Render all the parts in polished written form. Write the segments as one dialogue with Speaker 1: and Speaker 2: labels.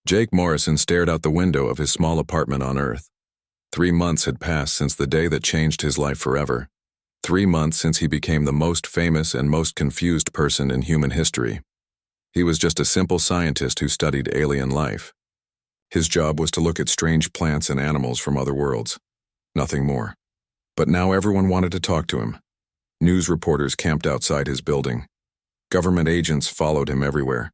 Speaker 1: Jake Morrison stared out the window of his small apartment on Earth. 3 months had passed since the day that changed his life forever. 3 months since he became the most famous and most confused person in human history. He was just a simple scientist who studied alien life. His job was to look at strange plants and animals from other worlds. Nothing more. But now everyone wanted to talk to him. News reporters camped outside his building. Government agents followed him everywhere.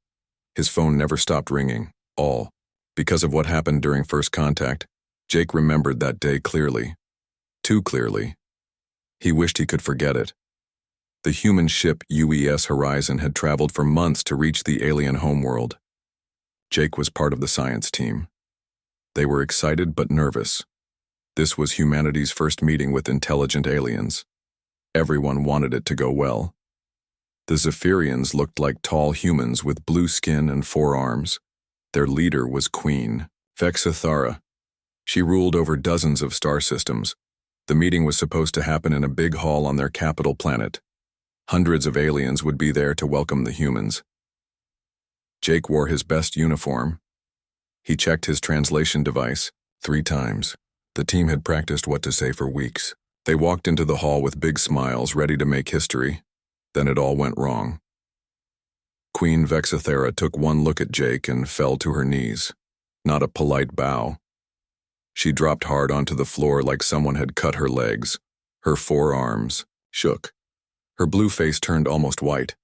Speaker 1: His phone never stopped ringing, all because of what happened during first contact. Jake remembered that day clearly. Too clearly. He wished he could forget it. The human ship UES Horizon had traveled for months to reach the alien homeworld. Jake was part of the science team. They were excited but nervous. This was humanity's first meeting with intelligent aliens. Everyone wanted it to go well. The Zephyrians looked like tall humans with blue skin and 4 arms. Their leader was Queen Vexithara. She ruled over dozens of star systems. The meeting was supposed to happen in a big hall on their capital planet. Hundreds of aliens would be there to welcome the humans. Jake wore his best uniform. He checked his translation device 3 times. The team had practiced what to say for weeks. They walked into the hall with big smiles, ready to make history. Then it all went wrong. Queen Vexithara took one look at Jake and fell to her knees. Not a polite bow. She dropped hard onto the floor like someone had cut her legs. Her 4 arms shook. Her blue face turned almost white.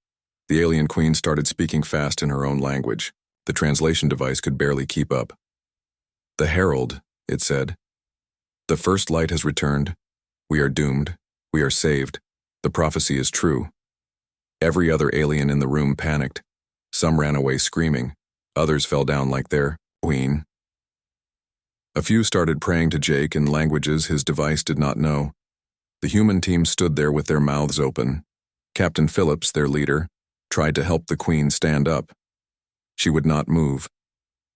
Speaker 1: The alien queen started speaking fast in her own language. The translation device could barely keep up. "The Herald," it said. "The first light has returned. We are doomed. We are saved. The prophecy is true." Every other alien in the room panicked. Some ran away screaming. Others fell down like their queen. A few started praying to Jake in languages his device did not know. The human team stood there with their mouths open. Captain Phillips, their leader, tried to help the queen stand up. She would not move.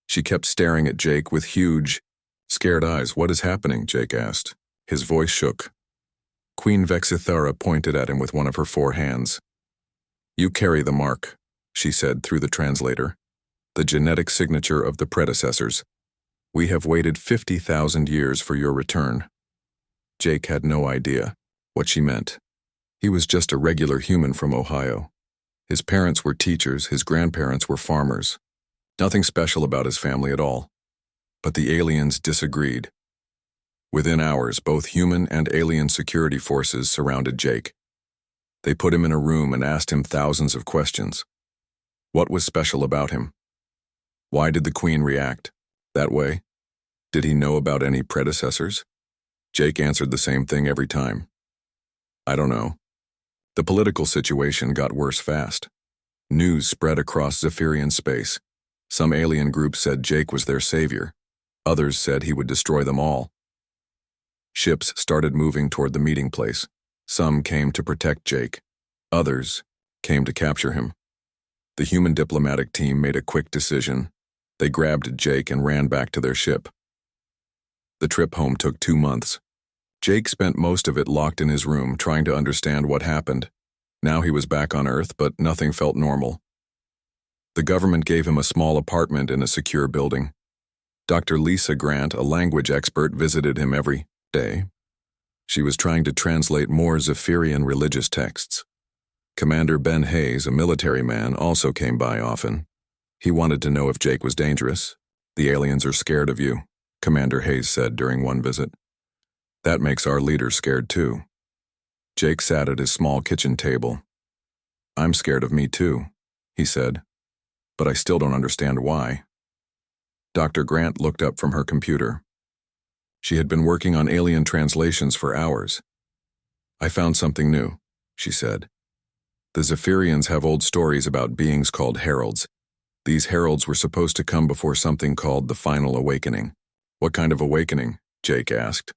Speaker 1: She kept staring at Jake with huge, scared eyes. "What is happening?" Jake asked. His voice shook. Queen Vexithara pointed at him with one of her 4 hands. "You carry the mark," she said through the translator. "The genetic signature of the predecessors. We have waited 50,000 years for your return." Jake had no idea what she meant. He was just a regular human from Ohio. His parents were teachers, his grandparents were farmers. Nothing special about his family at all. But the aliens disagreed. Within hours, both human and alien security forces surrounded Jake. They put him in a room and asked him thousands of questions. What was special about him? Why did the queen react that way? Did he know about any predecessors? Jake answered the same thing every time. "I don't know." The political situation got worse fast. News spread across Zephyrian space. Some alien groups said Jake was their savior. Others said he would destroy them all. Ships started moving toward the meeting place. Some came to protect Jake. Others came to capture him. The human diplomatic team made a quick decision. They grabbed Jake and ran back to their ship. The trip home took 2 months. Jake spent most of it locked in his room, trying to understand what happened. Now he was back on Earth, but nothing felt normal. The government gave him a small apartment in a secure building. Dr. Lisa Grant, a language expert, visited him every day. She was trying to translate more Zephyrian religious texts. Commander Ben Hayes, a military man, also came by often. He wanted to know if Jake was dangerous. "The aliens are scared of you," Commander Hayes said during one visit. "That makes our leader scared too." Jake sat at his small kitchen table. "I'm scared of me too," he said. "But I still don't understand why." Dr. Grant looked up from her computer. She had been working on alien translations for hours. "I found something new," she said. "The Zephyrians have old stories about beings called heralds. These heralds were supposed to come before something called the Final Awakening." "What kind of awakening?" Jake asked.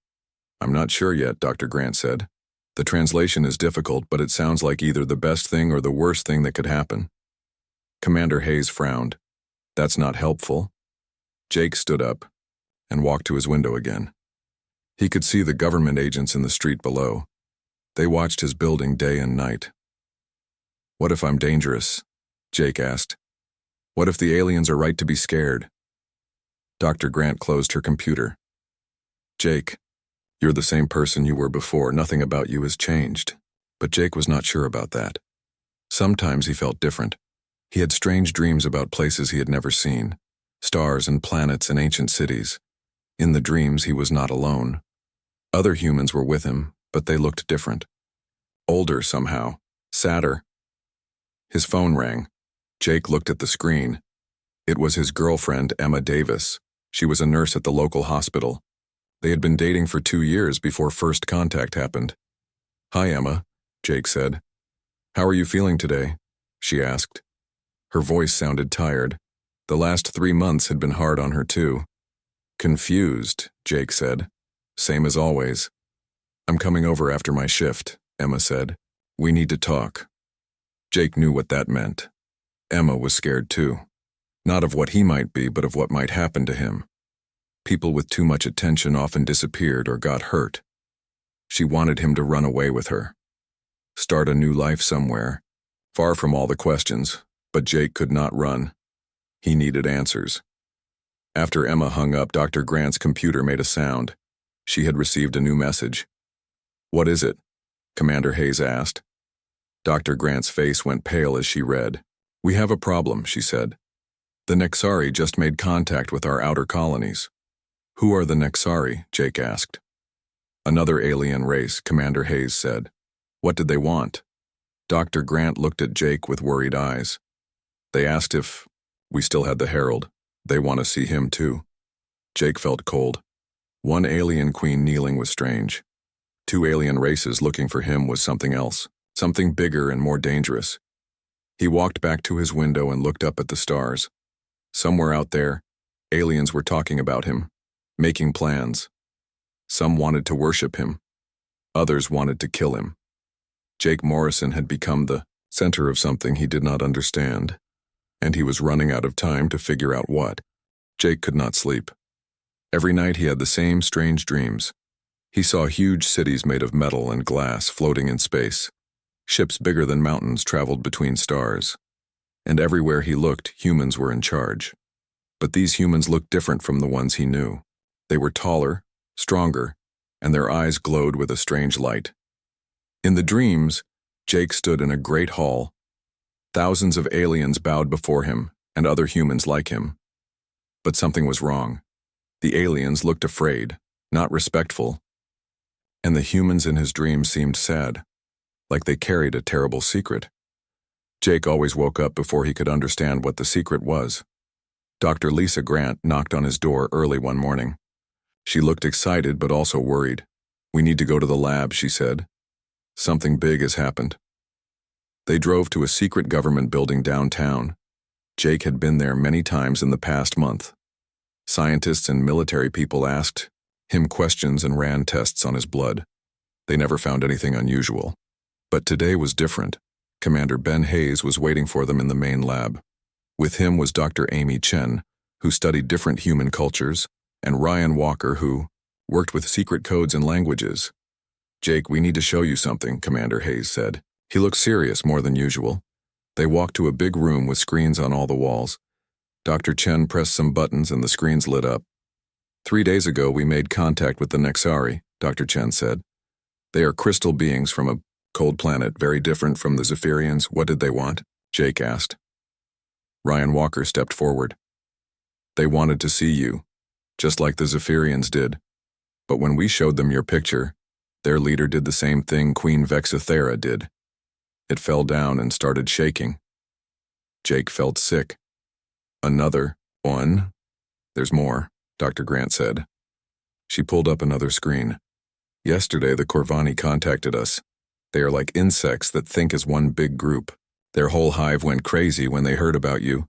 Speaker 1: "I'm not sure yet," Dr. Grant said. "The translation is difficult, but it sounds like either the best thing or the worst thing that could happen." Commander Hayes frowned. "That's not helpful." Jake stood up and walked to his window again. He could see the government agents in the street below. They watched his building day and night. "What if I'm dangerous?" Jake asked. "What if the aliens are right to be scared?" Dr. Grant closed her computer. Jake, you're the same person you were before. Nothing about you has changed. But Jake was not sure about that. Sometimes he felt different. He had strange dreams about places he had never seen, stars and planets and ancient cities. In the dreams, he was not alone. Other humans were with him, but they looked different. Older somehow, sadder. His phone rang. Jake looked at the screen. It was his girlfriend, Emma Davis. She was a nurse at the local hospital. They had been dating for 2 years before first contact happened. "Hi, Emma," Jake said. "How are you feeling today?" she asked. Her voice sounded tired. The last 3 months had been hard on her too. "Confused," Jake said. "Same as always." "I'm coming over after my shift," Emma said. "We need to talk." Jake knew what that meant. Emma was scared too. Not of what he might be, but of what might happen to him. People with too much attention often disappeared or got hurt. She wanted him to run away with her. Start a new life somewhere, far from all the questions, but Jake could not run. He needed answers. After Emma hung up, Dr. Grant's computer made a sound. She had received a new message. "What is it?" Commander Hayes asked. Dr. Grant's face went pale as she read. "We have a problem," she said. "The Nexari just made contact with our outer colonies." "Who are the Nexari?" Jake asked. "Another alien race," Commander Hayes said. "What did they want?" Dr. Grant looked at Jake with worried eyes. "They asked if we still had the Herald. They want to see him too." Jake felt cold. One alien queen kneeling was strange. 2 alien races looking for him was something else, something bigger and more dangerous. He walked back to his window and looked up at the stars. Somewhere out there, aliens were talking about him, making plans. Some wanted to worship him. Others wanted to kill him. Jake Morrison had become the center of something he did not understand, and he was running out of time to figure out what. Jake could not sleep. Every night he had the same strange dreams. He saw huge cities made of metal and glass floating in space. Ships bigger than mountains traveled between stars. And everywhere he looked, humans were in charge. But these humans looked different from the ones he knew. They were taller, stronger, and their eyes glowed with a strange light. In the dreams, Jake stood in a great hall. Thousands of aliens bowed before him, and other humans like him. But something was wrong. The aliens looked afraid, not respectful. And the humans in his dreams seemed sad, like they carried a terrible secret. Jake always woke up before he could understand what the secret was. Dr. Lisa Grant knocked on his door early one morning. She looked excited but also worried. "We need to go to the lab," she said. "Something big has happened." They drove to a secret government building downtown. Jake had been there many times in the past month. Scientists and military people asked him questions and ran tests on his blood. They never found anything unusual. But today was different. Commander Ben Hayes was waiting for them in the main lab. With him was Dr. Amy Chen, who studied different human cultures, and Ryan Walker, who worked with secret codes and languages. "Jake, we need to show you something," Commander Hayes said. He looked serious more than usual. They walked to a big room with screens on all the walls. Dr. Chen pressed some buttons and the screens lit up. 3 days ago, we made contact with the Nexari, Dr. Chen said. "They are crystal beings from a cold planet, very different from the Zephyrians." "What did they want?" Jake asked. Ryan Walker stepped forward. "They wanted to see you, just like the Zephyrians did. But when we showed them your picture, their leader did the same thing Queen Vexithera did. It fell down and started shaking." Jake felt sick. "Another one?" "There's more," Dr. Grant said. She pulled up another screen. "Yesterday, the Corvani contacted us. They are like insects that think as one big group. Their whole hive went crazy when they heard about you."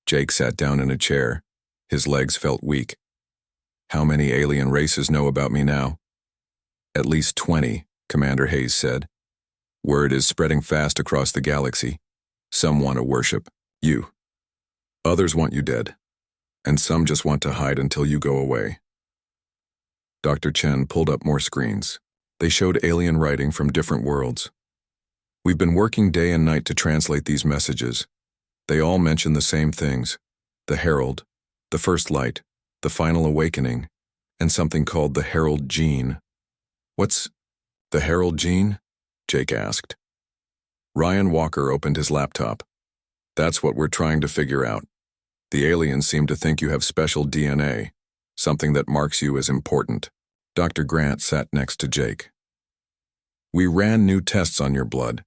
Speaker 1: Jake sat down in a chair. His legs felt weak. "How many alien races know about me now?" "At least 20, Commander Hayes said. "Word is spreading fast across the galaxy. Some want to worship you. Others want you dead. And some just want to hide until you go away." Dr. Chen pulled up more screens. They showed alien writing from different worlds. "We've been working day and night to translate these messages. They all mention the same things: the Herald, the First Light, the final awakening, and something called the Herald gene. What's the Herald gene? Jake asked. Ryan Walker opened his laptop. That's what we're trying to figure out. The aliens seem to think you have special DNA, something that marks you as important. Dr. Grant sat next to Jake. We ran new tests on your blood,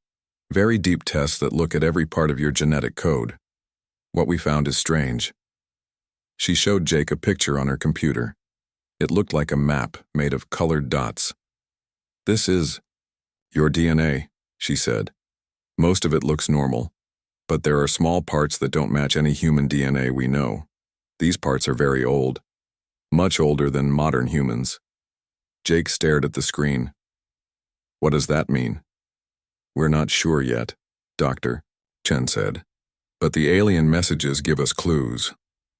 Speaker 1: very deep tests that look at every part of your genetic code. What we found is strange. She showed Jake a picture on her computer. It looked like a map made of colored dots. This is your DNA, she said. Most of it looks normal, but there are small parts that don't match any human DNA we know. These parts are very old, much older than modern humans. Jake stared at the screen. What does that mean? We're not sure yet, Doctor, Chen said. But the alien messages give us clues.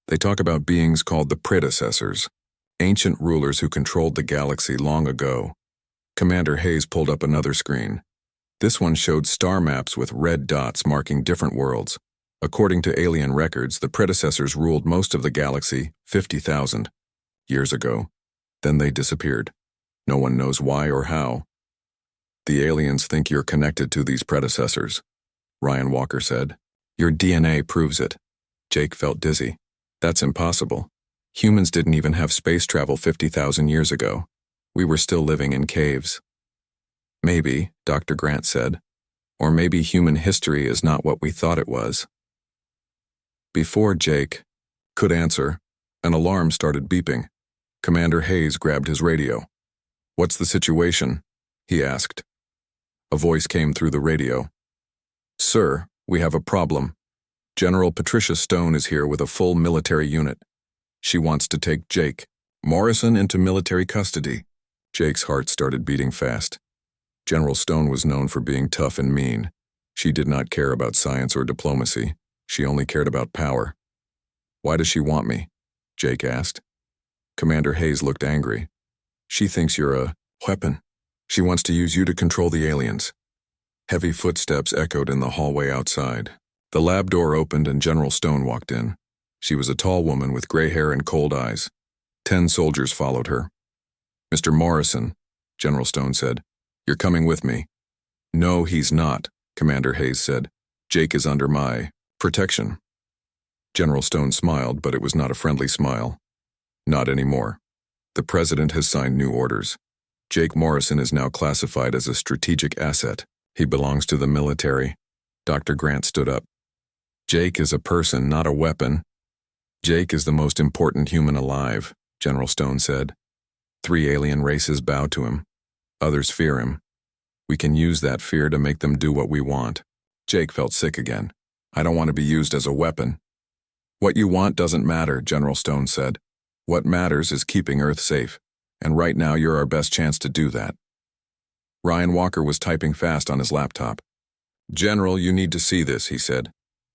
Speaker 1: They talk about beings called the predecessors, ancient rulers who controlled the galaxy long ago. Commander Hayes pulled up another screen. This one showed star maps with red dots marking different worlds. According to alien records, the predecessors ruled most of the galaxy 50,000 years ago. Then they disappeared. No one knows why or how. The aliens think you're connected to these predecessors, Ryan Walker said. Your DNA proves it. Jake felt dizzy. That's impossible. Humans didn't even have space travel 50,000 years ago. We were still living in caves. Maybe, Dr. Grant said, or maybe human history is not what we thought it was. Before Jake could answer, an alarm started beeping. Commander Hayes grabbed his radio. What's the situation? He asked. A voice came through the radio. Sir, we have a problem. General Patricia Stone is here with a full military unit. She wants to take Jake Morrison into military custody. Jake's heart started beating fast. General Stone was known for being tough and mean. She did not care about science or diplomacy. She only cared about power. Why does she want me? Jake asked. Commander Hayes looked angry. She thinks you're a weapon. She wants to use you to control the aliens. Heavy footsteps echoed in the hallway outside. The lab door opened and General Stone walked in. She was a tall woman with gray hair and cold eyes. 10 soldiers followed her. Mr. Morrison, General Stone said, you're coming with me. No, he's not, Commander Hayes said. Jake is under my protection. General Stone smiled, but it was not a friendly smile. Not anymore. The President has signed new orders. Jake Morrison is now classified as a strategic asset. He belongs to the military. Dr. Grant stood up. Jake is a person, not a weapon. Jake is the most important human alive, General Stone said. 3 alien races bow to him. Others fear him. We can use that fear to make them do what we want. Jake felt sick again. I don't want to be used as a weapon. What you want doesn't matter, General Stone said. What matters is keeping Earth safe, and right now you're our best chance to do that. Ryan Walker was typing fast on his laptop. General, you need to see this, he said.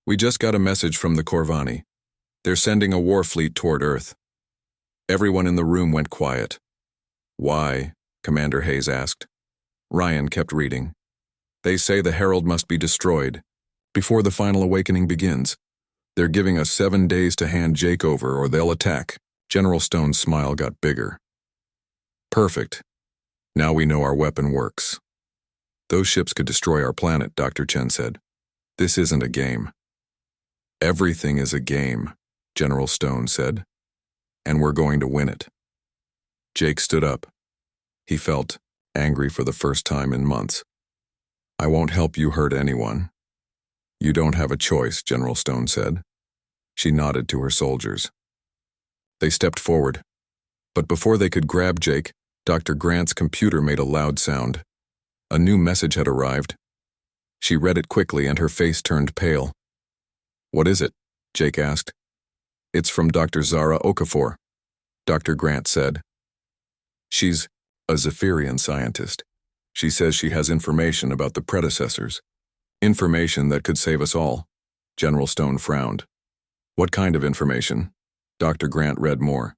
Speaker 1: We just got a message from the Corvani. They're sending a war fleet toward Earth. Everyone in the room went quiet. Why? Commander Hayes asked. Ryan kept reading. They say the Herald must be destroyed before the final awakening begins. They're giving us 7 days to hand Jake over or they'll attack. General Stone's smile got bigger. Perfect. Now we know our weapon works. Those ships could destroy our planet, Dr. Chen said. This isn't a game. Everything is a game, General Stone said. And we're going to win it. Jake stood up. He felt angry for the first time in months. I won't help you hurt anyone. You don't have a choice, General Stone said. She nodded to her soldiers. They stepped forward. But before they could grab Jake, Dr. Grant's computer made a loud sound. A new message had arrived. She read it quickly and her face turned pale. What is it? Jake asked. It's from Dr. Zara Okafor, Dr. Grant said. She's a Zephyrian scientist. She says she has information about the predecessors. Information that could save us all. General Stone frowned. What kind of information? Dr. Grant read more.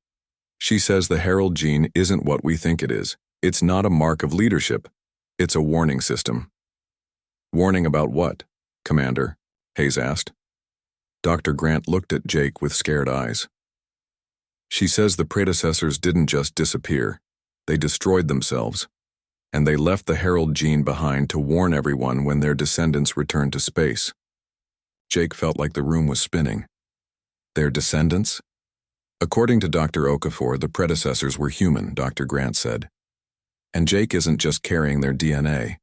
Speaker 1: She says the Herald gene isn't what we think it is. It's not a mark of leadership. It's a warning system. Warning about what, Commander? Hayes asked. Dr. Grant looked at Jake with scared eyes. She says the predecessors didn't just disappear. They destroyed themselves. And they left the Herald gene behind to warn everyone when their descendants returned to space. Jake felt like the room was spinning. Their descendants? According to Dr. Okafor, the predecessors were human, Dr. Grant said. And Jake isn't just carrying their DNA.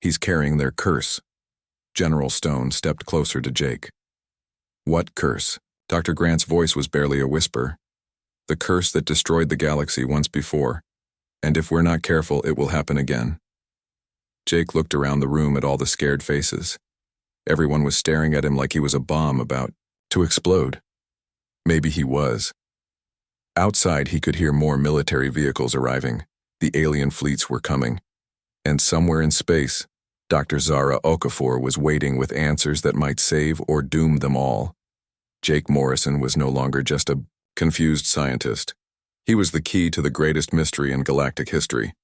Speaker 1: He's carrying their curse. General Stone stepped closer to Jake. What curse? Dr. Grant's voice was barely a whisper. The curse that destroyed the galaxy once before. And if we're not careful, it will happen again. Jake looked around the room at all the scared faces. Everyone was staring at him like he was a bomb about to explode. Maybe he was. Outside, he could hear more military vehicles arriving. The alien fleets were coming. And somewhere in space, Dr. Zara Okafor was waiting with answers that might save or doom them all. Jake Morrison was no longer just a confused scientist. He was the key to the greatest mystery in galactic history,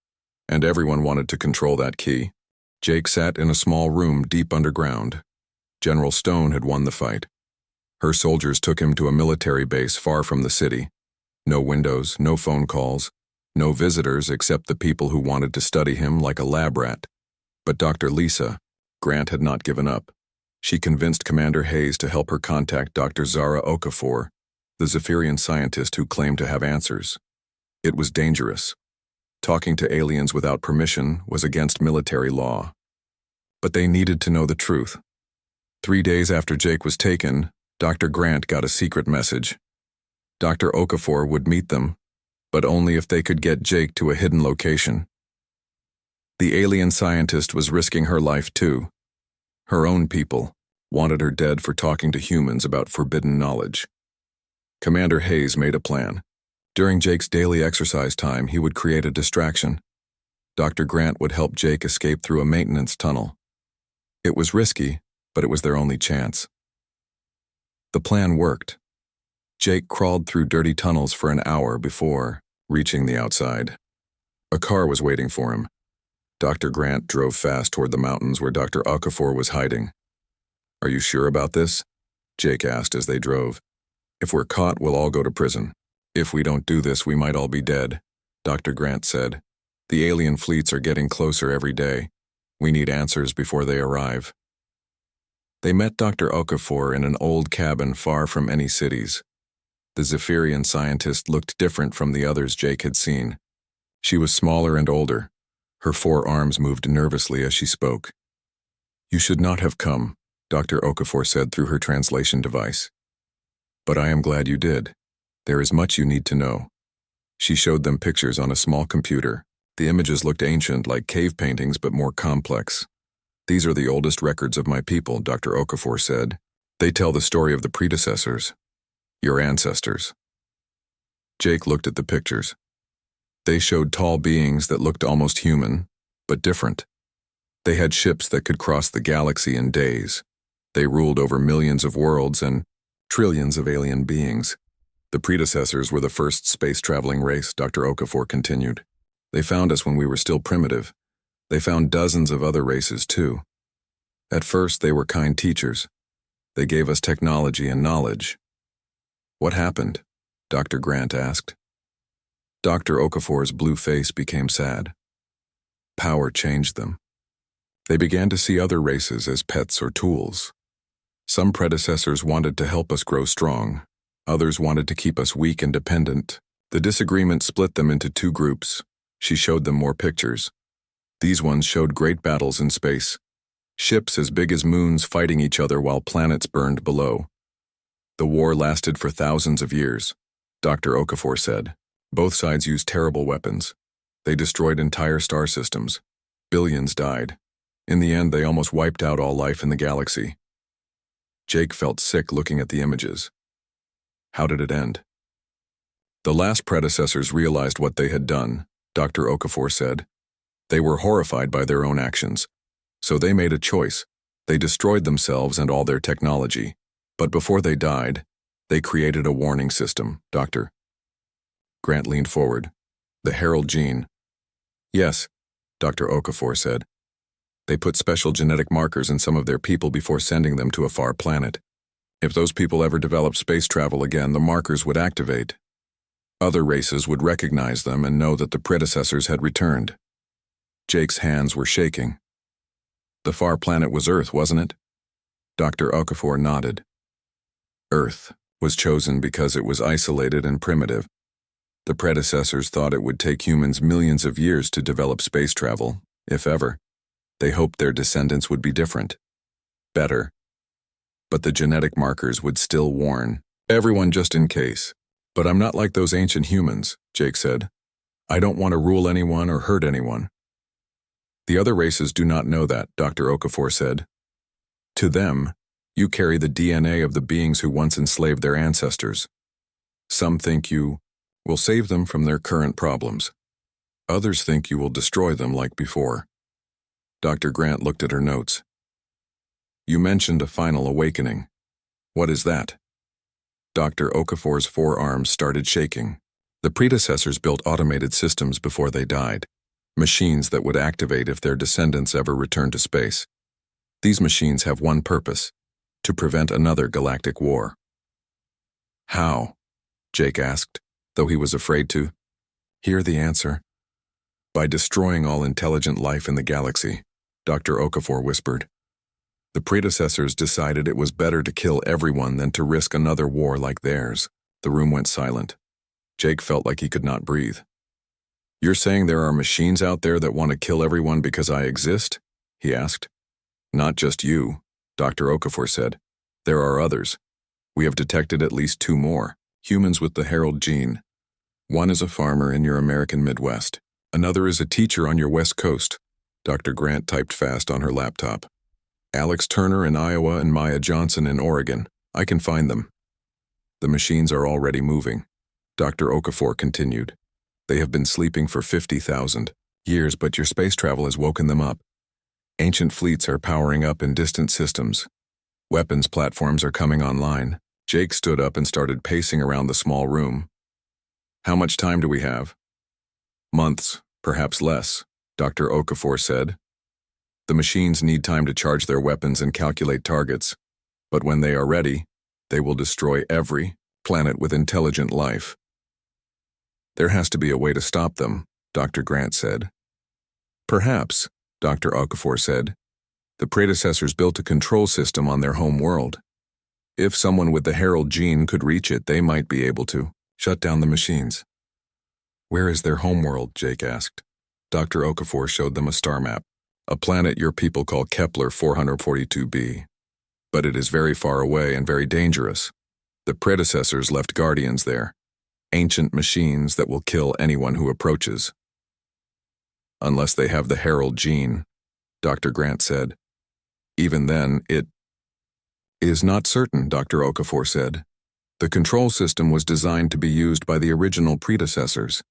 Speaker 1: and everyone wanted to control that key. Jake sat in a small room deep underground. General Stone had won the fight. Her soldiers took him to a military base far from the city. No windows, no phone calls, no visitors except the people who wanted to study him like a lab rat. But Dr. Lisa Grant had not given up. She convinced Commander Hayes to help her contact Dr. Zara Okafor, the Zephyrian scientist who claimed to have answers. It was dangerous. Talking to aliens without permission was against military law. But they needed to know the truth. 3 days after Jake was taken, Dr. Grant got a secret message. Dr. Okafor would meet them, but only if they could get Jake to a hidden location. The alien scientist was risking her life too. Her own people wanted her dead for talking to humans about forbidden knowledge. Commander Hayes made a plan. During Jake's daily exercise time, he would create a distraction. Dr. Grant would help Jake escape through a maintenance tunnel. It was risky, but it was their only chance. The plan worked. Jake crawled through dirty tunnels for an hour before reaching the outside. A car was waiting for him. Dr. Grant drove fast toward the mountains where Dr. Okafor was hiding. "Are you sure about this?" Jake asked as they drove. "If we're caught, we'll all go to prison. If we don't do this, we might all be dead," Dr. Grant said. "The alien fleets are getting closer every day. We need answers before they arrive." They met Dr. Okafor in an old cabin far from any cities. The Zephyrian scientist looked different from the others Jake had seen. She was smaller and older. Her 4 arms moved nervously as she spoke. "You should not have come," Dr. Okafor said through her translation device. "But I am glad you did. There is much you need to know." She showed them pictures on a small computer. The images looked ancient, like cave paintings, but more complex. "These are the oldest records of my people," Dr. Okafor said. "They tell the story of the predecessors, your ancestors." Jake looked at the pictures. They showed tall beings that looked almost human, but different. They had ships that could cross the galaxy in days. They ruled over millions of worlds and trillions of alien beings. "The predecessors were the first space-traveling race," Dr. Okafor continued. "They found us when we were still primitive. They found dozens of other races, too. At first, they were kind teachers. They gave us technology and knowledge." "What happened?" Dr. Grant asked. Dr. Okafor's blue face became sad. Power changed them. They began to see other races as pets or tools. Some predecessors wanted to help us grow strong. Others wanted to keep us weak and dependent. The disagreement split them into 2 groups. She showed them more pictures. These ones showed great battles in space. Ships as big as moons fighting each other while planets burned below. The war lasted for thousands of years, Dr. Okafor said. Both sides used terrible weapons. They destroyed entire star systems. Billions died. In the end, they almost wiped out all life in the galaxy. Jake felt sick looking at the images. How did it end? "The last predecessors realized what they had done," Dr. Okafor said. "They were horrified by their own actions. So they made a choice. They destroyed themselves and all their technology. But before they died, they created a warning system, Dr. Grant leaned forward. "The Herald gene." "Yes," Dr. Okafor said. "They put special genetic markers in some of their people before sending them to a far planet. If those people ever developed space travel again, the markers would activate. Other races would recognize them and know that the predecessors had returned. Jake's hands were shaking. The far planet was Earth, wasn't it? Dr. Okafor nodded. Earth was chosen because it was isolated and primitive. The predecessors thought it would take humans millions of years to develop space travel, if ever. They hoped their descendants would be different. Better. But the genetic markers would still warn everyone just in case. But I'm not like those ancient humans, Jake said. I don't want to rule anyone or hurt anyone. The other races do not know that, Dr. Okafor said. To them, you carry the DNA of the beings who once enslaved their ancestors. Some think you will save them from their current problems. Others think you will destroy them like before. Dr. Grant looked at her notes. You mentioned a final awakening. What is that? Dr. Okafor's forearms started shaking. The predecessors built automated systems before they died, machines that would activate if their descendants ever returned to space. These machines have one purpose: to prevent another galactic war. How? Jake asked, though he was afraid to hear the answer. By destroying all intelligent life in the galaxy, Dr. Okafor whispered. The predecessors decided it was better to kill everyone than to risk another war like theirs. The room went silent. Jake felt like he could not breathe. You're saying there are machines out there that want to kill everyone because I exist? He asked. Not just you, Dr. Okafor said. There are others. We have detected at least 2 more, humans with the Herald gene. One is a farmer in your American Midwest. Another is a teacher on your West Coast. Dr. Grant typed fast on her laptop. Alex Turner in Iowa and Maya Johnson in Oregon. I can find them. The machines are already moving. Dr. Okafor continued. They have been sleeping for 50,000 years, but your space travel has woken them up. Ancient fleets are powering up in distant systems. Weapons platforms are coming online. Jake stood up and started pacing around the small room. How much time do we have? Months, perhaps less, Dr. Okafor said. The machines need time to charge their weapons and calculate targets, but when they are ready, they will destroy every planet with intelligent life. There has to be a way to stop them, Dr. Grant said. Perhaps, Dr. Okafor said. The predecessors built a control system on their home world. If someone with the Herald gene could reach it, they might be able to shut down the machines. Where is their homeworld? Jake asked. Dr. Okafor showed them a star map, a planet your people call Kepler 442b. But it is very far away and very dangerous. The predecessors left guardians there, ancient machines that will kill anyone who approaches. Unless they have the Herald gene, Dr. Grant said. Even then, it is not certain, Dr. Okafor said. The control system was designed to be used by the original predecessors.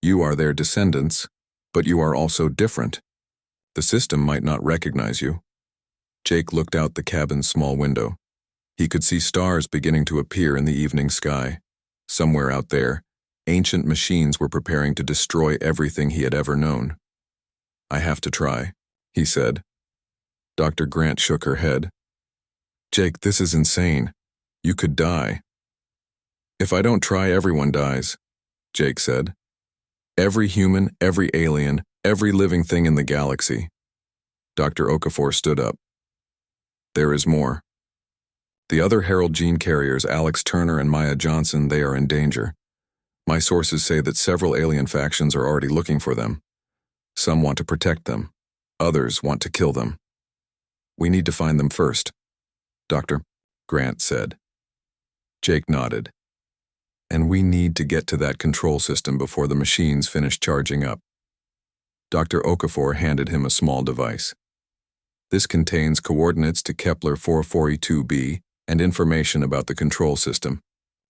Speaker 1: You are their descendants, but you are also different. The system might not recognize you. Jake looked out the cabin's small window. He could see stars beginning to appear in the evening sky. Somewhere out there, ancient machines were preparing to destroy everything he had ever known. I have to try, he said. Dr. Grant shook her head. Jake, this is insane. You could die. If I don't try, everyone dies, Jake said. Every human, every alien, every living thing in the galaxy. Dr. Okafor stood up. There is more. The other Herald gene carriers, Alex Turner and Maya Johnson, they are in danger. My sources say that several alien factions are already looking for them. Some want to protect them. Others want to kill them. We need to find them first, Dr. Grant said. Jake nodded. And we need to get to that control system before the machines finish charging up. Dr. Okafor handed him a small device. This contains coordinates to Kepler 442b and information about the control system.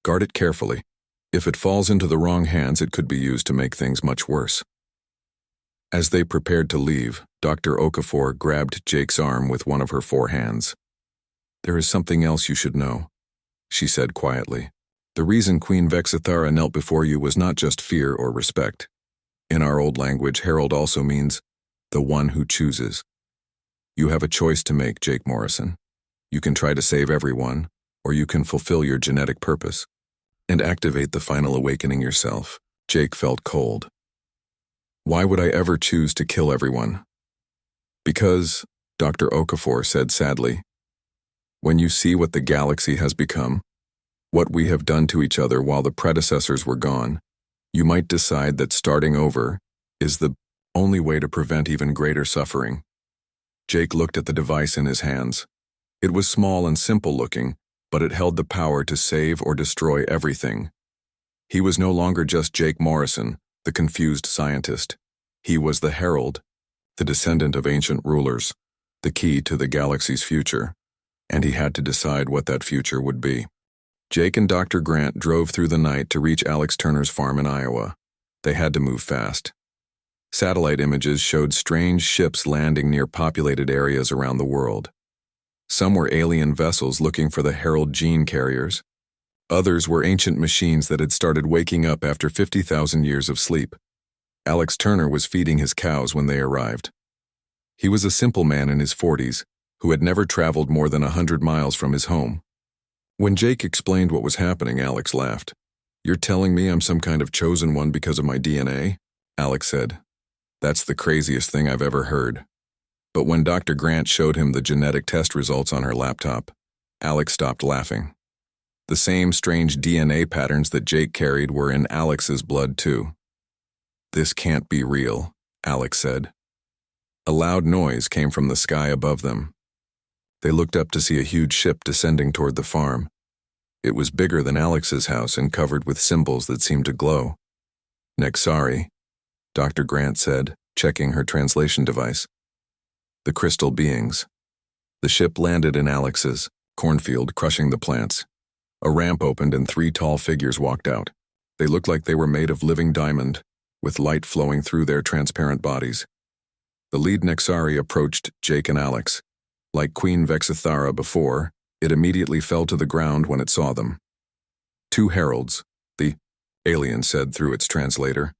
Speaker 1: Guard it carefully. If it falls into the wrong hands, it could be used to make things much worse. As they prepared to leave, Dr. Okafor grabbed Jake's arm with one of her 4 hands. There is something else you should know, she said quietly. The reason Queen Vexithara knelt before you was not just fear or respect. In our old language, herald also means the one who chooses. You have a choice to make, Jake Morrison. You can try to save everyone, or you can fulfill your genetic purpose. and activate the final awakening yourself. Jake felt cold. Why would I ever choose to kill everyone? Because, Dr. Okafor said sadly, when you see what the galaxy has become, what we have done to each other while the predecessors were gone, you might decide that starting over is the only way to prevent even greater suffering. Jake looked at the device in his hands. It was small and simple looking, but it held the power to save or destroy everything. He was no longer just Jake Morrison, the confused scientist. He was the herald, the descendant of ancient rulers, the key to the galaxy's future, and he had to decide what that future would be. Jake and Dr. Grant drove through the night to reach Alex Turner's farm in Iowa. They had to move fast. Satellite images showed strange ships landing near populated areas around the world. Some were alien vessels looking for the Herald gene carriers. Others were ancient machines that had started waking up after 50,000 years of sleep. Alex Turner was feeding his cows when they arrived. He was a simple man in his 40s who had never traveled more than 100 miles from his home. When Jake explained what was happening, Alex laughed. "You're telling me I'm some kind of chosen one because of my DNA?" Alex said. "That's the craziest thing I've ever heard." But when Dr. Grant showed him the genetic test results on her laptop, Alex stopped laughing. The same strange DNA patterns that Jake carried were in Alex's blood too. "This can't be real," Alex said. A loud noise came from the sky above them. They looked up to see a huge ship descending toward the farm. It was bigger than Alex's house and covered with symbols that seemed to glow. "Nexari," Dr. Grant said, checking her translation device. "The crystal beings." The ship landed in Alex's cornfield, crushing the plants. A ramp opened and 3 tall figures walked out. They looked like they were made of living diamond, with light flowing through their transparent bodies. The lead Nexari approached Jake and Alex. Like Queen Vexithara before, it immediately fell to the ground when it saw them. "2 heralds," the alien said through its translator.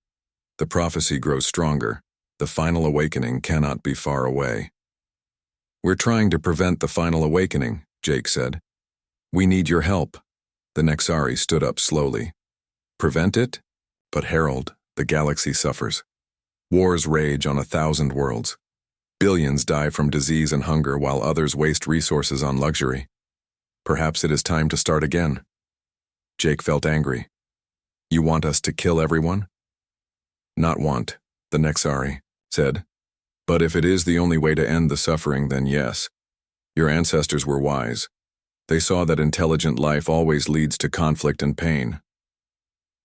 Speaker 1: "The prophecy grows stronger. The final awakening cannot be far away." "We're trying to prevent the final awakening," Jake said. "We need your help." The Nexari stood up slowly. "Prevent it? But Herald, the galaxy suffers. Wars rage on 1,000 worlds. Billions die from disease and hunger while others waste resources on luxury. Perhaps it is time to start again." Jake felt angry. "You want us to kill everyone?" "Not want," the Nexari said. "But if it is the only way to end the suffering, then yes. Your ancestors were wise. They saw that intelligent life always leads to conflict and pain."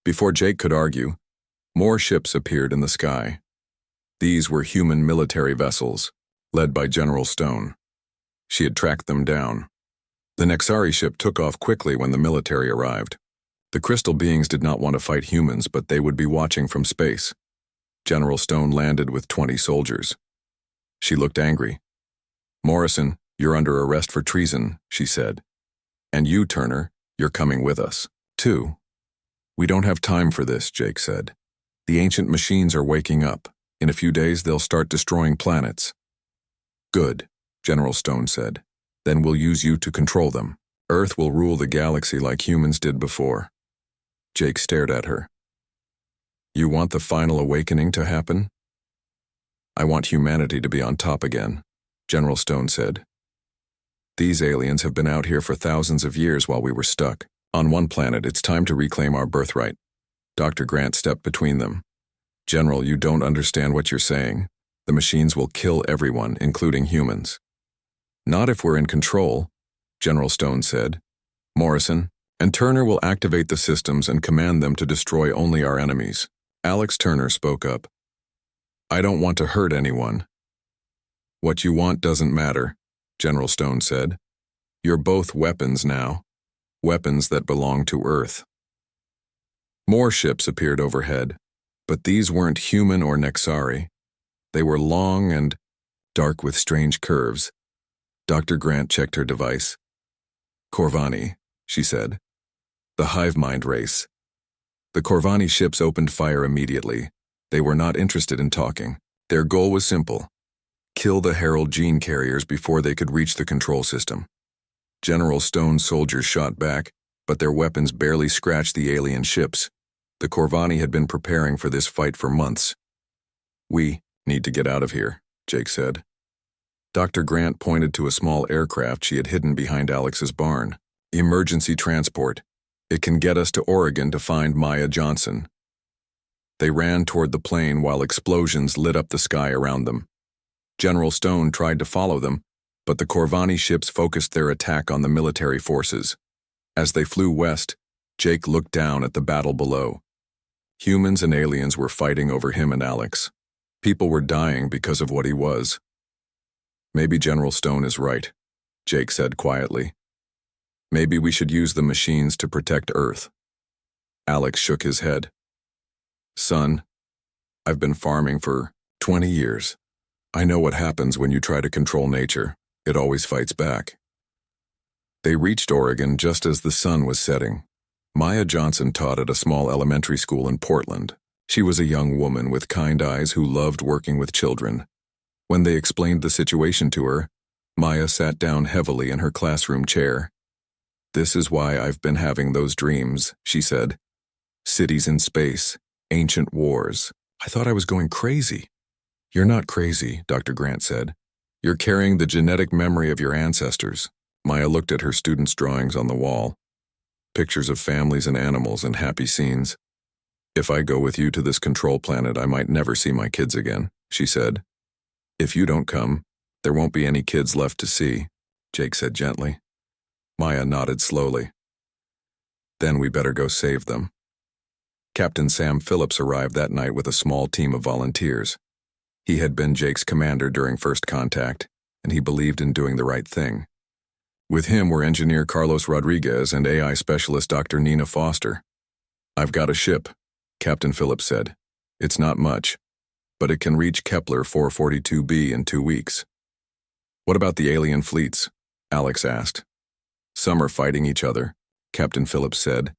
Speaker 1: Before Jake could argue, more ships appeared in the sky. These were human military vessels, led by General Stone. She had tracked them down. The Nexari ship took off quickly when the military arrived. The crystal beings did not want to fight humans, but they would be watching from space. General Stone landed with 20 soldiers. She looked angry. "Morrison, you're under arrest for treason," she said. "And you, Turner, you're coming with us, too." "We don't have time for this," Jake said. "The ancient machines are waking up. In a few days, they'll start destroying planets." "Good," General Stone said. "Then we'll use you to control them. Earth will rule the galaxy like humans did before." Jake stared at her. "You want the final awakening to happen?" "I want humanity to be on top again," General Stone said. "These aliens have been out here for thousands of years while we were stuck. On one planet, it's time to reclaim our birthright." Dr. Grant stepped between them. "General, you don't understand what you're saying. The machines will kill everyone, including humans." "Not if we're in control," General Stone said. "Morrison and Turner will activate the systems and command them to destroy only our enemies." Alex Turner spoke up. "I don't want to hurt anyone." "What you want doesn't matter," General Stone said. "You're both weapons now. Weapons that belong to Earth." More ships appeared overhead, but these weren't human or Nexari. They were long and dark with strange curves. Dr. Grant checked her device. "Corvani," she said. "The hive mind race." The Corvani ships opened fire immediately. They were not interested in talking. Their goal was simple: kill the Herald gene carriers before they could reach the control system. General Stone's soldiers shot back, but their weapons barely scratched the alien ships. The Corvani had been preparing for this fight for months. "We need to get out of here," Jake said. Dr. Grant pointed to a small aircraft she had hidden behind Alex's barn. "Emergency transport. It can get us to Oregon to find Maya Johnson." They ran toward the plane while explosions lit up the sky around them. General Stone tried to follow them, but the Corvani ships focused their attack on the military forces. As they flew west, Jake looked down at the battle below. Humans and aliens were fighting over him and Alex. People were dying because of what he was. "Maybe General Stone is right," Jake said quietly. "Maybe we should use the machines to protect Earth." Alex shook his head. "Son, I've been farming for 20 years. I know what happens when you try to control nature. It always fights back." They reached Oregon just as the sun was setting. Maya Johnson taught at a small elementary school in Portland. She was a young woman with kind eyes who loved working with children. When they explained the situation to her, Maya sat down heavily in her classroom chair. "This is why I've been having those dreams," she said. "Cities in space, ancient wars. I thought I was going crazy." "You're not crazy," Dr. Grant said. "You're carrying the genetic memory of your ancestors." Maya looked at her students' drawings on the wall. Pictures of families and animals and happy scenes. "If I go with you to this control planet, I might never see my kids again," she said. "If you don't come, there won't be any kids left to see," Jake said gently. Maya nodded slowly. "Then we better go save them." Captain Sam Phillips arrived that night with a small team of volunteers. He had been Jake's commander during first contact, and he believed in doing the right thing. With him were engineer Carlos Rodriguez and AI specialist Dr. Nina Foster. "I've got a ship," Captain Phillips said. "It's not much, but it can reach Kepler 442b in 2 weeks." "What about the alien fleets?" Alex asked. "Some are fighting each other," Captain Phillips said.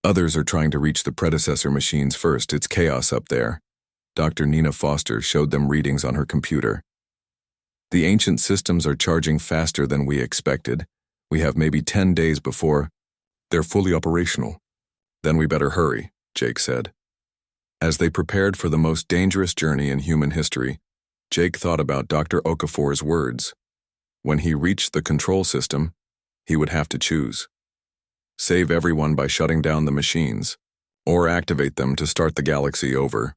Speaker 1: "Others are trying to reach the predecessor machines first. It's chaos up there." Dr. Nina Foster showed them readings on her computer. "The ancient systems are charging faster than we expected. We have maybe 10 days before they're fully operational." "Then we better hurry," Jake said. As they prepared for the most dangerous journey in human history, Jake thought about Dr. Okafor's words. When he reached the control system, he would have to choose. Save everyone by shutting down the machines, or activate them to start the galaxy over.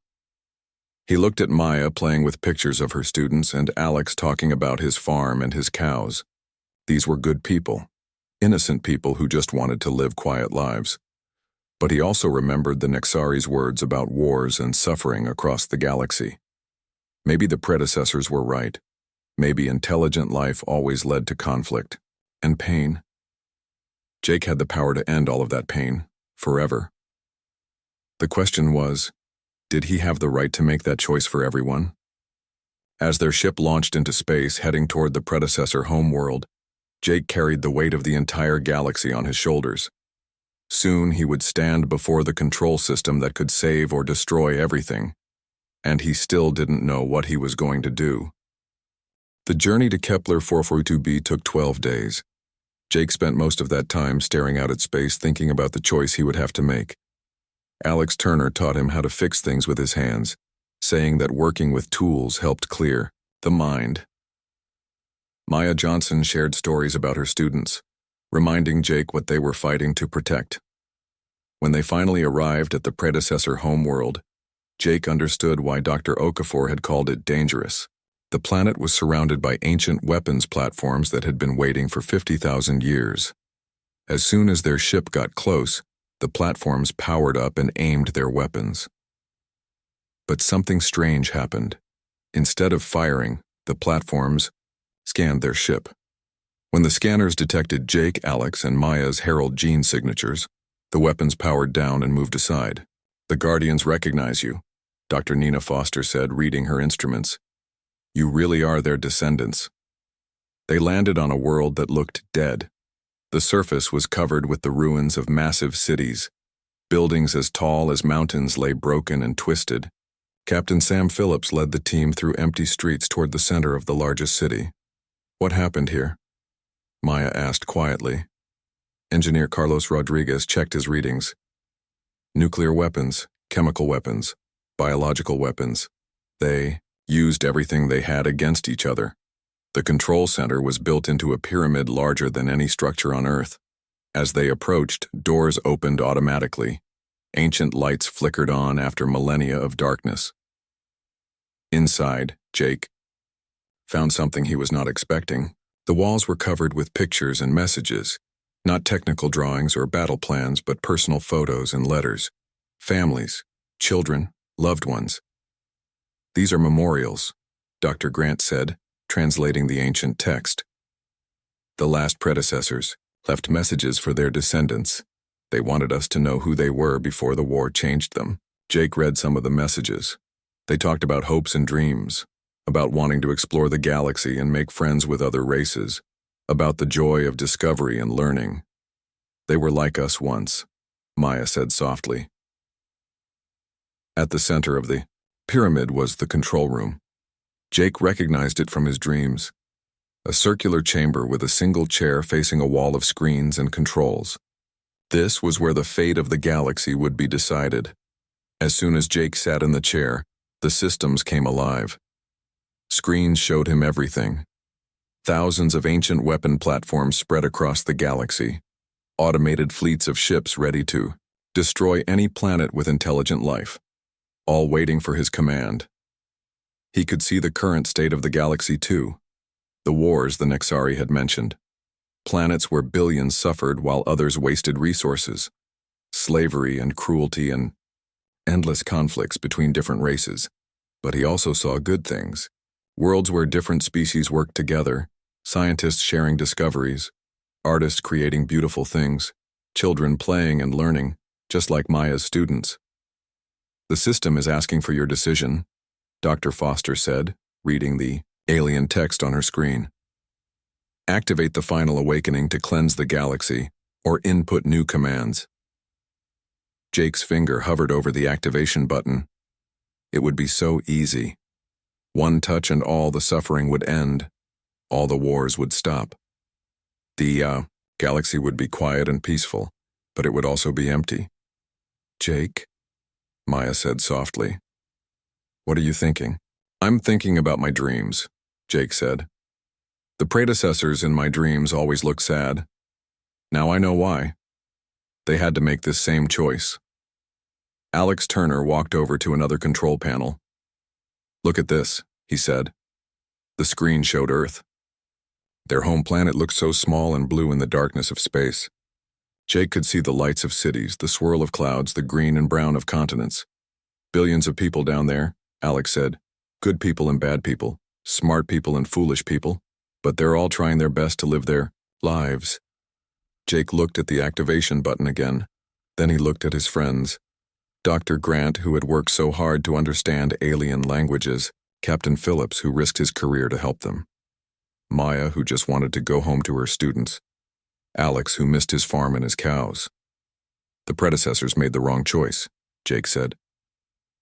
Speaker 1: He looked at Maya playing with pictures of her students and Alex talking about his farm and his cows. These were good people, innocent people who just wanted to live quiet lives. But he also remembered the Nexari's words about wars and suffering across the galaxy. Maybe the predecessors were right. Maybe intelligent life always led to conflict and pain. Jake had the power to end all of that pain, forever. The question was, did he have the right to make that choice for everyone? As their ship launched into space, heading toward the predecessor homeworld, Jake carried the weight of the entire galaxy on his shoulders. Soon he would stand before the control system that could save or destroy everything, and he still didn't know what he was going to do. The journey to Kepler 442b took 12 days. Jake spent most of that time staring out at space, thinking about the choice he would have to make. Alex Turner taught him how to fix things with his hands, saying that working with tools helped clear the mind. Maya Johnson shared stories about her students, reminding Jake what they were fighting to protect. When they finally arrived at the predecessor homeworld, Jake understood why Dr. Okafor had called it dangerous. The planet was surrounded by ancient weapons platforms that had been waiting for 50,000 years. As soon as their ship got close, the platforms powered up and aimed their weapons. But something strange happened. Instead of firing, the platforms scanned their ship. When the scanners detected Jake, Alex, and Maya's Herald gene signatures, the weapons powered down and moved aside. "The Guardians recognize you," Dr. Nina Foster said, reading her instruments. "You really are their descendants." They landed on a world that looked dead. The surface was covered with the ruins of massive cities. Buildings as tall as mountains lay broken and twisted. Captain Sam Phillips led the team through empty streets toward the center of the largest city. "What happened here?" Maya asked quietly. Engineer Carlos Rodriguez checked his readings. Nuclear weapons, chemical weapons, biological weapons. They used everything they had against each other. The control center was built into a pyramid larger than any structure on Earth. As they approached, doors opened automatically. Ancient lights flickered on after millennia of darkness. Inside, Jake found something he was not expecting. The walls were covered with pictures and messages, not technical drawings or battle plans, but personal photos and letters. Families, children, loved ones. These are memorials, Dr. Grant said, translating the ancient text. The last predecessors left messages for their descendants. They wanted us to know who they were before the war changed them. Jake read some of the messages. They talked about hopes and dreams, about wanting to explore the galaxy and make friends with other races, about the joy of discovery and learning. They were like us once, Maya said softly. At the center of the pyramid was the control room. Jake recognized it from his dreams. A circular chamber with a single chair facing a wall of screens and controls. This was where the fate of the galaxy would be decided. As soon as Jake sat in the chair, the systems came alive. Screens showed him everything. Thousands of ancient weapon platforms spread across the galaxy. Automated fleets of ships ready to destroy any planet with intelligent life, all waiting for his command. He could see the current state of the galaxy too. The wars the Nexari had mentioned. Planets where billions suffered while others wasted resources. Slavery and cruelty and endless conflicts between different races. But he also saw good things. Worlds where different species worked together, scientists sharing discoveries, artists creating beautiful things, children playing and learning, just like Maya's students. The system is asking for your decision, Dr. Foster said, reading the alien text on her screen. Activate the final awakening to cleanse the galaxy, or input new commands. Jake's finger hovered over the activation button. It would be so easy. One touch and all the suffering would end. All the wars would stop. The galaxy would be quiet and peaceful, but it would also be empty. Jake, Maya said softly. What are you thinking? I'm thinking about my dreams, Jake said. The predecessors in my dreams always look sad. Now I know why. They had to make this same choice. Alex Turner walked over to another control panel. Look at this, he said. The screen showed Earth. Their home planet looked so small and blue in the darkness of space. Jake could see the lights of cities, the swirl of clouds, the green and brown of continents. Billions of people down there, Alex said. Good people and bad people, smart people and foolish people, but they're all trying their best to live their lives. Jake looked at the activation button again. Then he looked at his friends. Dr. Grant, who had worked so hard to understand alien languages, Captain Phillips, who risked his career to help them. Maya, who just wanted to go home to her students. Alex, who missed his farm and his cows. The predecessors made the wrong choice, Jake said.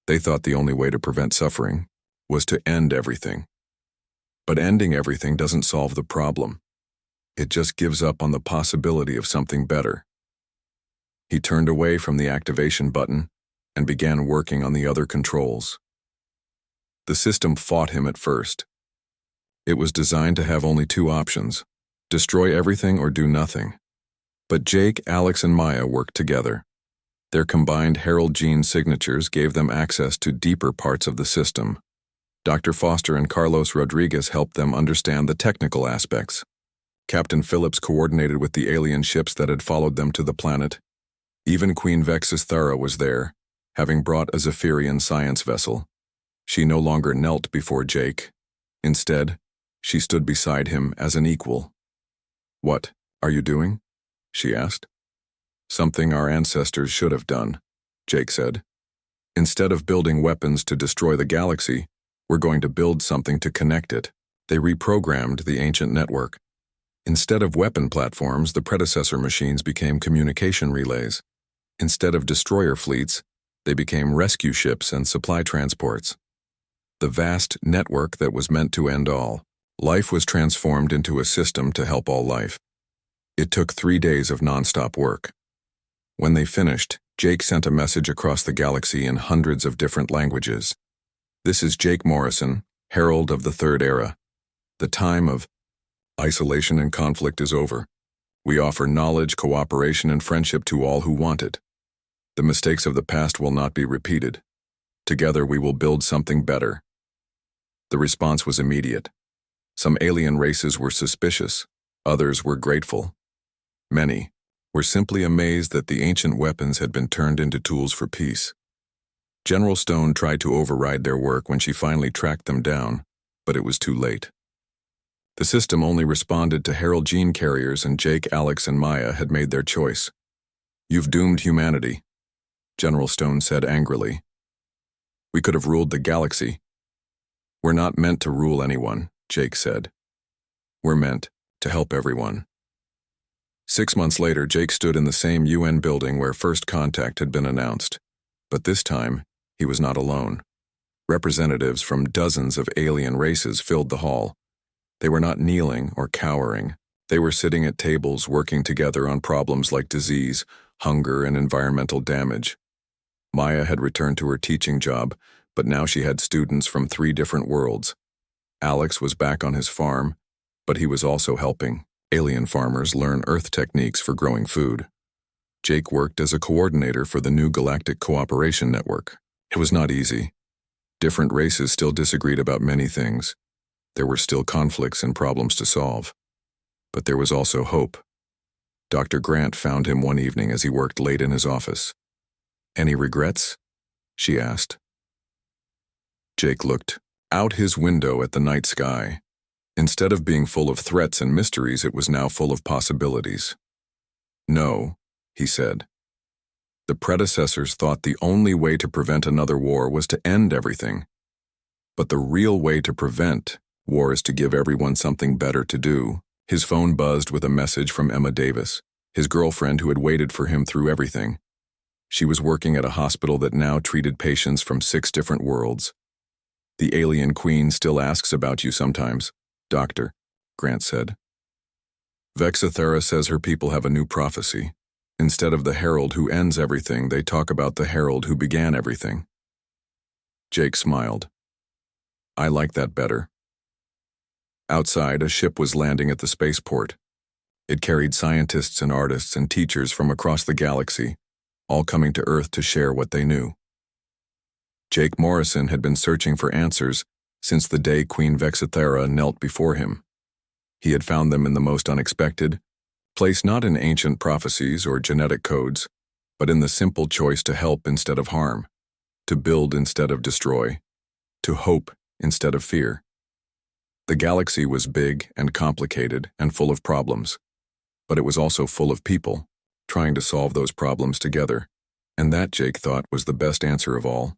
Speaker 1: They thought the only way to prevent suffering was to end everything. But ending everything doesn't solve the problem. It just gives up on the possibility of something better. He turned away from the activation button and began working on the other controls. The system fought him at first. It was designed to have only two options: destroy everything or do nothing. But Jake, Alex, and Maya worked together. Their combined Herald gene signatures gave them access to deeper parts of the system. Dr. Foster and Carlos Rodriguez helped them understand the technical aspects. Captain Phillips coordinated with the alien ships that had followed them to the planet. Even Queen Vexus Thara was there, having brought a Zephyrian science vessel. She no longer knelt before Jake. Instead, she stood beside him as an equal. What are you doing? She asked. Something our ancestors should have done, Jake said. Instead of building weapons to destroy the galaxy, we're going to build something to connect it. They reprogrammed the ancient network. Instead of weapon platforms, the predecessor machines became communication relays. Instead of destroyer fleets, they became rescue ships and supply transports. The vast network that was meant to end all. Life was transformed into a system to help all life. It took 3 days of nonstop work. When they finished, Jake sent a message across the galaxy in hundreds of different languages. This is Jake Morrison, Herald of the Third Era. The time of isolation and conflict is over. We offer knowledge, cooperation, and friendship to all who want it. The mistakes of the past will not be repeated. Together we will build something better. The response was immediate. Some alien races were suspicious, others were grateful. Many were simply amazed that the ancient weapons had been turned into tools for peace. General Stone tried to override their work when she finally tracked them down, but it was too late. The system only responded to Herald gene carriers, and Jake, Alex, and Maya had made their choice. "You've doomed humanity," General Stone said angrily. "We could have ruled the galaxy." "We're not meant to rule anyone," Jake said. "We're meant to help everyone." 6 months later, Jake stood in the same UN building where first contact had been announced. But this time, he was not alone. Representatives from dozens of alien races filled the hall. They were not kneeling or cowering. They were sitting at tables working together on problems like disease, hunger, and environmental damage. Maya had returned to her teaching job, but now she had students from 3 different worlds. Alex was back on his farm, but he was also helping alien farmers learn Earth techniques for growing food. Jake worked as a coordinator for the new Galactic Cooperation Network. It was not easy. Different races still disagreed about many things. There were still conflicts and problems to solve. But there was also hope. Dr. Grant found him one evening as he worked late in his office. "Any regrets?" she asked. Jake looked out his window at the night sky. Instead of being full of threats and mysteries, it was now full of possibilities. "No," he said. "The predecessors thought the only way to prevent another war was to end everything. But the real way to prevent war is to give everyone something better to do." His phone buzzed with a message from Emma Davis, his girlfriend who had waited for him through everything. She was working at a hospital that now treated patients from 6 different worlds. "The alien queen still asks about you sometimes, Doctor," Grant said. "Vexathera says her people have a new prophecy. Instead of the herald who ends everything, they talk about the herald who began everything." Jake smiled. "I like that better." Outside, a ship was landing at the spaceport. It carried scientists and artists and teachers from across the galaxy, all coming to Earth to share what they knew. Jake Morrison had been searching for answers since the day Queen Vexathera knelt before him. He had found them in the most unexpected place, not in ancient prophecies or genetic codes, but in the simple choice to help instead of harm, to build instead of destroy, to hope instead of fear. The galaxy was big and complicated and full of problems, but it was also full of people trying to solve those problems together, and that, Jake thought, was the best answer of all.